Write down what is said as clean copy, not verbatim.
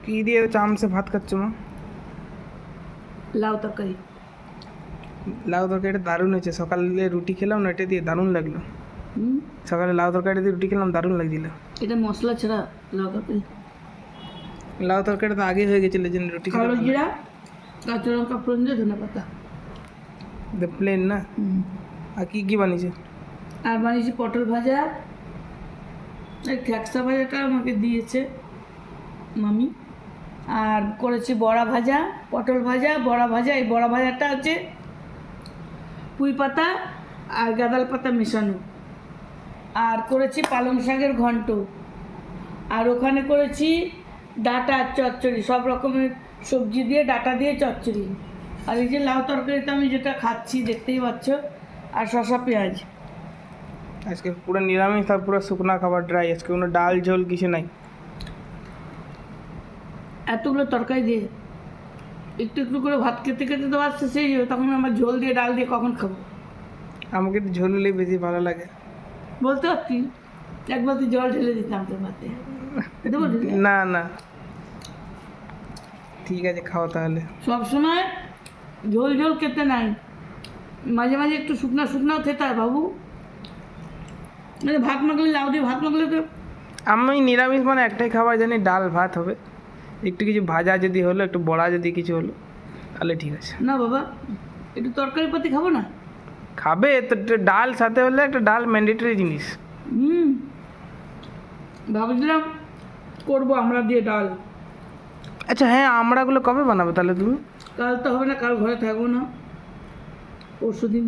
কি দিয়ে চামচে ভাত খাচ্ছ মা? লাউ তরকারি। লাউ তরকারিটা দারুণ হয়েছে। সকালে রুটি খেলাম না, এটা দিয়ে দারুণ লাগলো। সকালে লাউ তরকারি দিয়ে রুটি খেলাম, দারুণ লাগছিল। এটা মশলা ছাড়া লাউ তরকারি। লাউ তরকারি তো আগে হয়ে গেছিল, যে রুটি কালো জিরা, কাঁচা লঙ্কা, ফোড়ন দিয়ে ধনে পাতা। প্লেন না? আর কি কি বানিয়েছে? আর বানিয়েছি পটল ভাজা। এই খ্যাকসা ভাজাটা আমাকে দিয়েছে মামি। আর করেছি বড়া ভাজা, পটল ভাজা, বড়া ভাজা। এই বড়া ভাজাটা হচ্ছে পুঁই পাতা আর গাঁদাল পাতা মেশানো। আর করেছি পালং শাকের ঘন্ট। আর ওখানে করেছি ডাঁটা চচ্চড়ি, সব রকমের সবজি দিয়ে ডাঁটা দিয়ে চচ্চড়ি। আর এই যে লাউ তরকারিতে আমি যেটা খাচ্ছি দেখতেই পাচ্ছ, আর শসা পেঁয়াজ। আজকে পুরো নিরামিষ আর পুরো শুকনা খাবার, ড্রাই। আজকে কোনো ডাল ঝোল কিছু নাই। এতগুলো তরকারি দিয়ে একটু একটু করে ভাত খেতে খেতে তো আসছে, সেই তখন আমার ঝোল দিয়ে ডাল দিয়ে কখন খাবো? আমাকে একটু ঝোল হলেই বেশি ভালো লাগে। বলতে পারছি এক বালতি জল ঢেলে দিতাম তোর ভাতে। দেবো ঢেলে? না না, ঠিক আছে, খাও তাহলে। সবসময় ঝোল ঝোল খেতে নাই, মাঝে মাঝে একটু শুকনা শুকনাও খেতে হয় বাবু। মানে ভাত মাখলে, লাউ দিয়ে ভাত মাখলে তো। আমি নিরামিষ মানে একটাই খাবার জানি, ডাল ভাত হবে। একটু কিছু ভাজা যদি হলো, একটু বড়া যদি কিছু হলো, তাহলে ঠিক আছে। না বাবা, একটু তরকারি পাতি খাবো না? খাবে তো, ডাল সাথে হলে একটা ডাল ম্যান্ডেটরি জিনিস। ভাবছিলাম করবো আমরা দিয়ে ডাল। আচ্ছা হ্যাঁ, আমড়াগুলো কবে বানাবে তাহলে তুমি? কাল তো হবে না, কাল ঘরে থাকবো না, পরশু দিন।